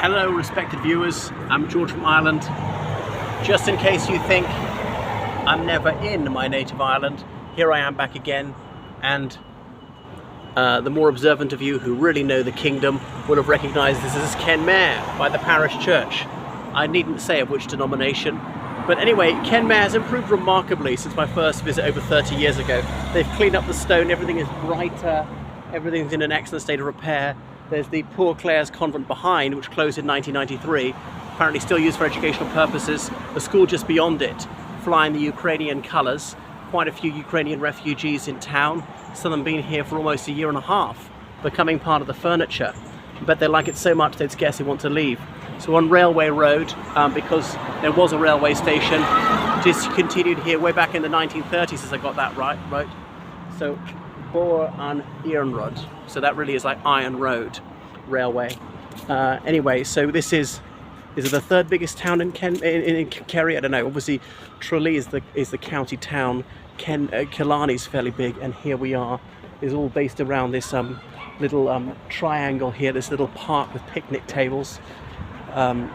Hello respected viewers, I'm George from Ireland. Just in case you think I'm never in my native Ireland, here I am back again, and the more observant of you who really know the kingdom will have recognised this as Kenmare by the parish church. I needn't say of which denomination, but anyway, Kenmare has improved remarkably since my first visit over 30 years ago. They've cleaned up the stone, everything is brighter, everything's in an excellent state of repair. There's the Poor Clare's convent behind, which closed in 1993, apparently still used for educational purposes. The school just beyond it, flying the Ukrainian colours. Quite a few Ukrainian refugees in town, some of them been here for almost a year and a half, becoming part of the furniture. I bet they like it so much they'd scarcely want to leave. So on Railway Road, because there was a railway station, discontinued here way back in the 1930s, as I got that right. So Bor an Ironrod. So that really is like Iron Road Railway. Anyway, so this is it the third biggest town in Kerry? I don't know. Obviously, Tralee is the county town. Killarney's fairly big, and here we are. It's all based around this little triangle here. This little park with picnic tables. And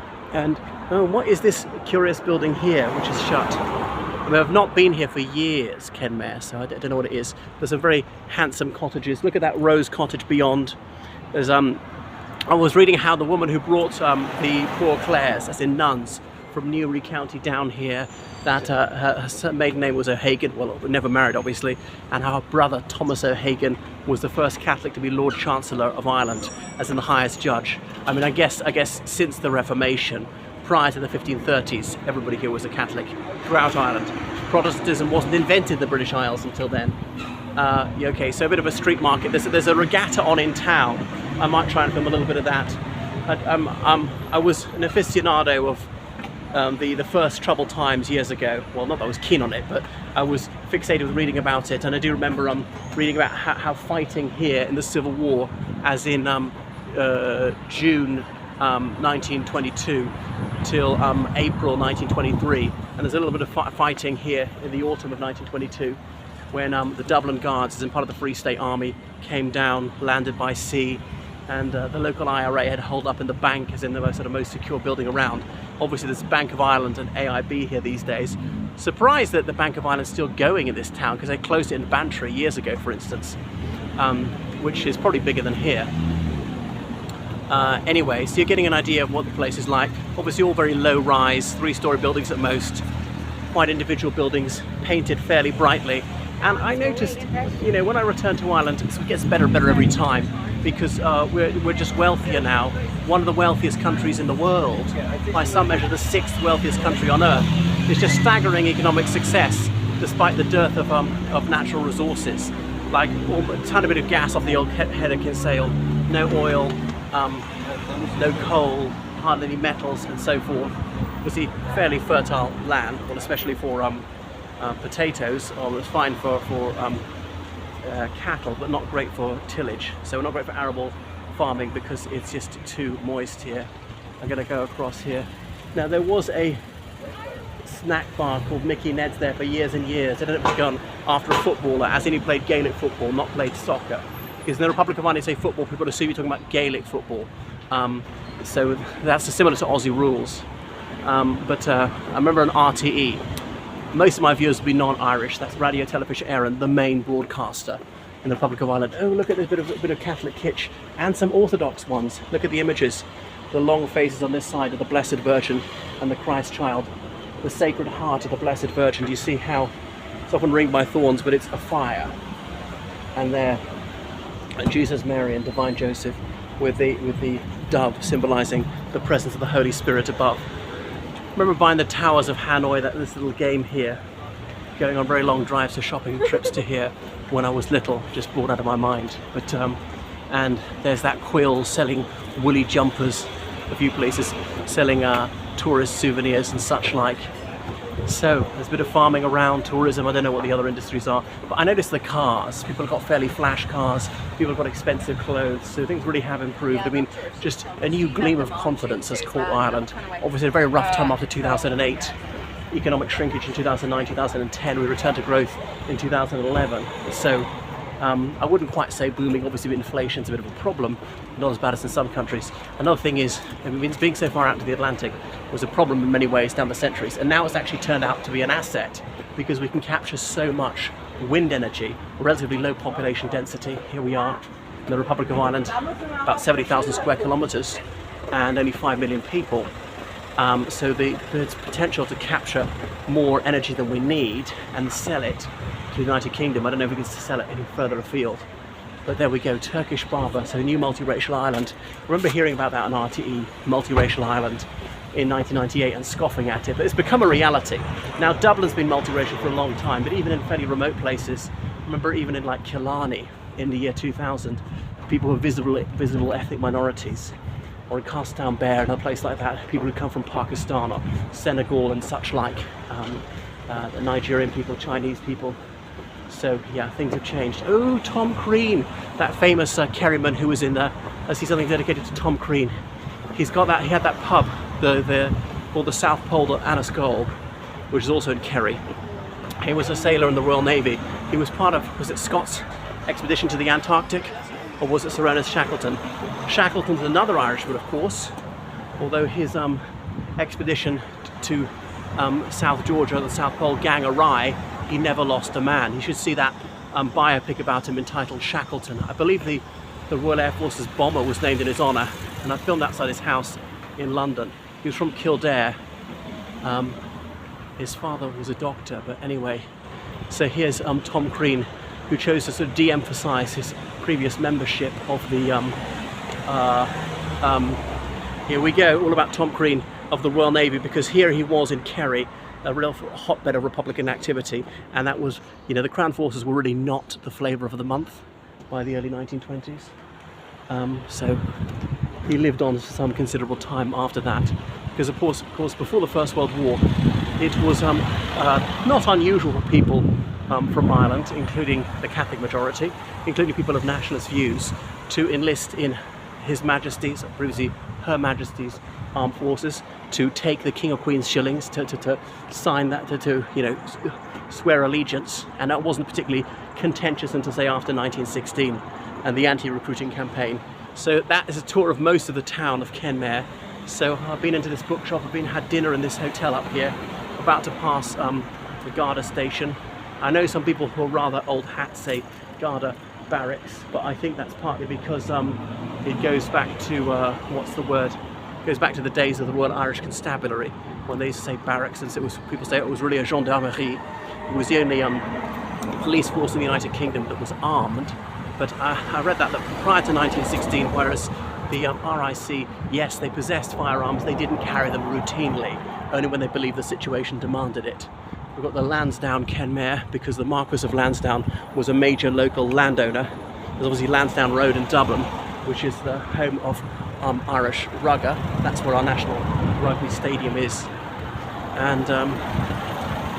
oh, what is this curious building here, which is shut? I mean, I've not been here for years, Kenmare, so I don't know what it is. There's some very handsome cottages. Look at that rose cottage beyond. There's I was reading how the woman who brought the Poor Clares, as in nuns, from Newry County down here, that her maiden name was O'Hagan, well, never married obviously, and her brother Thomas O'Hagan was the first Catholic to be Lord Chancellor of Ireland, as in the highest judge. I mean, I guess since the Reformation, prior to the 1530s, everybody here was a Catholic throughout Ireland. Protestantism wasn't invented in the British Isles until then. Okay, so a bit of a street market. There's a regatta on in town. I might try and film a little bit of that. I was an aficionado of the first troubled times years ago. Well, not that I was keen on it, but I was fixated with reading about it, and I do remember reading about how fighting here in the Civil War, as in June 1922 till April 1923, and there's a little bit of fighting here in the autumn of 1922 when the Dublin Guards, as in part of the Free State Army, came down, landed by sea, and the local IRA had holed up in the bank, as in the most secure building around. Obviously there's Bank of Ireland and AIB here these days. Surprised that the Bank of Ireland's still going in this town, because they closed it in Bantry years ago, for instance, which is probably bigger than here. Anyway, so you're getting an idea of what the place is like. Obviously all very low rise, 3-story buildings at most, quite individual buildings, painted fairly brightly. And I noticed, you know, when I return to Ireland, it gets better and better every time, because we're just wealthier now. One of the wealthiest countries in the world, by some measure the 6th wealthiest country on earth. It's just staggering economic success, despite the dearth of natural resources, like a tiny bit of gas off the old head of Kinsale, no oil, no coal, hardly any metals, and so forth. Obviously fairly fertile land, well, especially for potatoes. It's fine for cattle, but not great for tillage. So not great for arable farming because it's just too moist here. I'm going to go across here. Now there was a snack bar called Mickey Ned's there for years and years. It ended up begun after a footballer, as in he played Gaelic football, not played soccer. Because in the Republic of Ireland, say football, people assume you're talking about Gaelic football. So that's similar to Aussie rules. But I remember on RTE, most of my viewers will be non-Irish. That's Radio Television Éireann, the main broadcaster in the Republic of Ireland. Oh, look at this bit of Catholic kitsch, and some Orthodox ones. Look at the images. The long faces on this side of the Blessed Virgin and the Christ Child. The Sacred Heart of the Blessed Virgin. Do you see how it's often ringed by thorns, but it's a fire? And there, Jesus, Mary, and Divine Joseph, with the dove symbolising the presence of the Holy Spirit above. I remember buying the Towers of Hanoi, this little game here, going on very long drives to shopping trips to here when I was little, just bored out of my mind. But and there's that Quill selling woolly jumpers, a few places selling tourist souvenirs and such like. So there's a bit of farming around, tourism, I don't know what the other industries are, but I noticed the cars. People have got fairly flash cars, people have got expensive clothes, so things really have improved. I mean, just a new gleam of confidence has caught Ireland. Obviously a very rough time after 2008, economic shrinkage in 2009, 2010, we returned to growth in 2011. So I wouldn't quite say booming. Obviously inflation's a bit of a problem, not as bad as in some countries. Another thing is, being so far out to the Atlantic was a problem in many ways down the centuries, and now it's actually turned out to be an asset because we can capture so much wind energy, relatively low population density. Here we are in the Republic of Ireland, about 70,000 square kilometres and only 5 million people. So there's potential to capture more energy than we need and sell it to the United Kingdom. I don't know if we can sell it any further afield. But there we go, Turkish Barber, so a new multiracial island. I remember hearing about that on RTE, multiracial island, in 1998 and scoffing at it, but it's become a reality. Now Dublin's been multiracial for a long time, but even in fairly remote places, I remember even in like Killarney in the year 2000, people were visible ethnic minorities. Or in Castellan Bear, another place like that, people who come from Pakistan or Senegal and such like, the Nigerian people, Chinese people. So yeah, things have changed. Oh, Tom Crean, that famous Kerryman who was in there. I see something dedicated to Tom Crean. He's got that. He had that pub, called the South Pole at Annisgole, which is also in Kerry. He was a sailor in the Royal Navy. He was part of, was it Scott's expedition to the Antarctic, or was it Sir Ernest Shackleton? Shackleton's another Irishman, of course, although his expedition to South Georgia, the South Pole, gang awry, he never lost a man. You should see that biopic about him entitled Shackleton. I believe the Royal Air Force's bomber was named in his honour, and I filmed outside his house in London. He was from Kildare. His father was a doctor, but anyway. So here's Tom Crean, who chose to sort of de-emphasise his previous membership of the, here we go, all about Tom Crean of the Royal Navy, because here he was in Kerry, a real hotbed of Republican activity, and that was, you know, the Crown Forces were really not the flavour of the month by the early 1920s. So he lived on for some considerable time after that, because of course before the First World War it was not unusual for people from Ireland, including the Catholic majority, including people of nationalist views, to enlist in His Majesty's, or previously Her Majesty's Armed Forces, to take the King or Queen's shillings, to sign that, to you know, swear allegiance. And that wasn't particularly contentious until, say, after 1916 and the anti-recruiting campaign. So that is a tour of most of the town of Kenmare. So I've been into this bookshop, I've had dinner in this hotel up here, about to pass the Garda station. I know some people who are rather old hat say Garda barracks, but I think that's partly because it goes back to, what's the word? It goes back to the days of the Royal Irish Constabulary, when they used to say barracks, and people say it was really a gendarmerie. It was the only police force in the United Kingdom that was armed. But I read that prior to 1916, whereas the RIC, yes, they possessed firearms, they didn't carry them routinely, only when they believed the situation demanded it. We've got the Lansdowne Kenmare, because the Marquis of Lansdowne was a major local landowner. There's obviously Lansdowne Road in Dublin, which is the home of Irish rugger. That's where our national rugby stadium is. And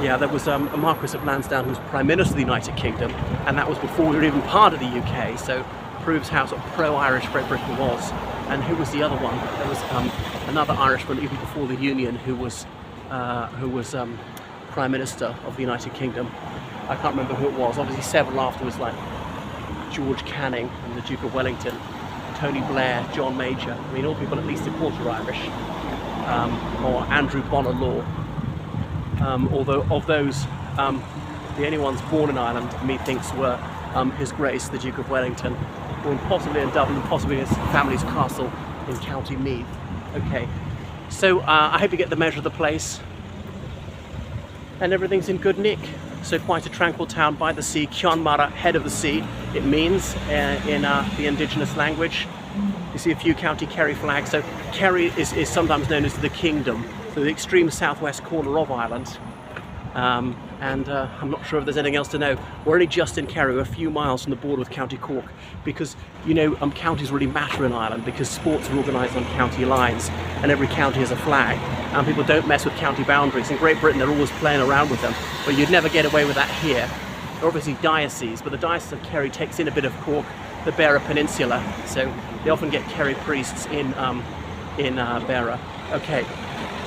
yeah, there was a Marquis of Lansdowne who was Prime Minister of the United Kingdom, and that was before we were even part of the UK, so proves how sort of pro-Irish Great Britain was. And who was the other one? There was another Irishman even before the Union who was Prime Minister of the United Kingdom. I can't remember who it was. Obviously several afterwards, like George Canning and the Duke of Wellington, Tony Blair, John Major. I mean, all people at least a quarter Irish. Or Andrew Bonar Law. Although of those, the only ones born in Ireland, methinks, were His Grace, the Duke of Wellington, born possibly in Dublin, possibly in his family's castle in County Meath. Okay, so I hope you get the measure of the place. And everything's in good nick. So quite a tranquil town by the sea, Kenmare, head of the sea, it means in the indigenous language. You see a few County Kerry flags. So Kerry is sometimes known as the Kingdom, so the extreme southwest corner of Ireland. I'm not sure if there's anything else to know. We're only just in Kerry, we're a few miles from the border with County Cork, because, you know, counties really matter in Ireland because sports are organised on county lines and every county has a flag, and people don't mess with county boundaries. In Great Britain they're always playing around with them, but you'd never get away with that here. They're obviously dioceses, but the Diocese of Kerry takes in a bit of Cork, the Beara Peninsula, so they often get Kerry priests in Beara. Okay,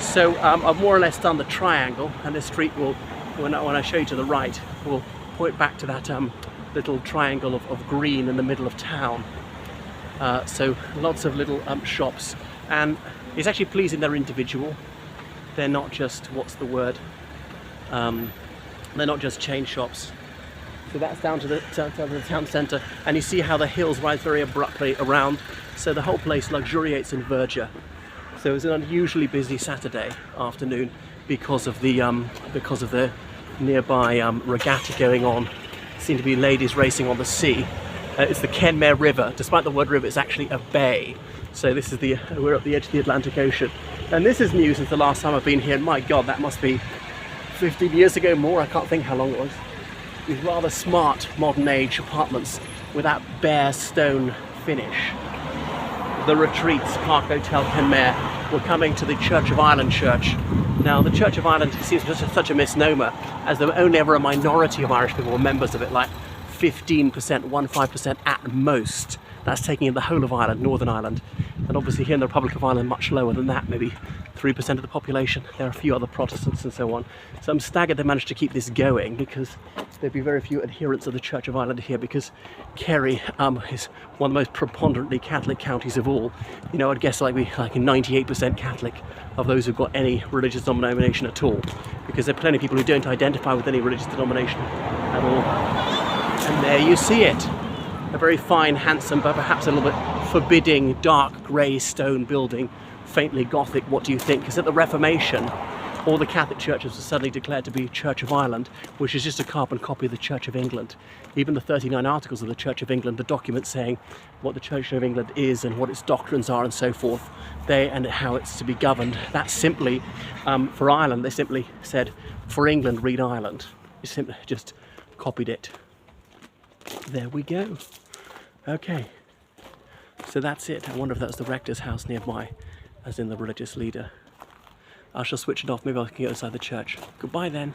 so I've more or less done the triangle, and this street will, when I show you to the right, will point back to that little triangle of green in the middle of town. So lots of little shops, and it's actually pleasing they're individual. They're not just, what's the word? They're not just chain shops. So that's down to the town centre, and you see how the hills rise very abruptly around, so the whole place luxuriates in verdure. So it was an unusually busy Saturday afternoon because of the nearby regatta going on. Seem to be ladies racing on the sea. It's the Kenmare River. Despite the word river, it's actually a bay. So this is we're at the edge of the Atlantic Ocean, and this is new since the last time I've been here. And my God, that must be 15 years ago, more. I can't think how long it was. These rather smart modern age apartments with that bare stone finish. The Retreats, Park Hotel Kenmare. We're coming to the Church of Ireland church. Now the Church of Ireland seems such a misnomer, as there were only ever a minority of Irish people were members of it, like 15%, 15% at most. That's taking in the whole of Ireland, Northern Ireland. And obviously here in the Republic of Ireland, much lower than that, maybe 3% of the population. There are a few other Protestants and so on. So I'm staggered they managed to keep this going, because there'd be very few adherents of the Church of Ireland here, because Kerry is one of the most preponderantly Catholic counties of all. You know, I'd guess like 98% Catholic of those who've got any religious denomination at all, because there are plenty of people who don't identify with any religious denomination at all. And there you see it. A very fine, handsome, but perhaps a little bit forbidding, dark grey stone building, faintly Gothic. What do you think? Because at the Reformation, all the Catholic churches were suddenly declared to be Church of Ireland, which is just a carbon copy of the Church of England. Even the 39 articles of the Church of England, the document saying what the Church of England is and what its doctrines are and so forth, and how it's to be governed. That's simply, for Ireland, they simply said, for England, read Ireland. You simply just copied it. There we go. Okay, so that's it. I wonder if that's the rector's house nearby, as in the religious leader. I shall switch it off. Maybe I can go inside the church. Goodbye then.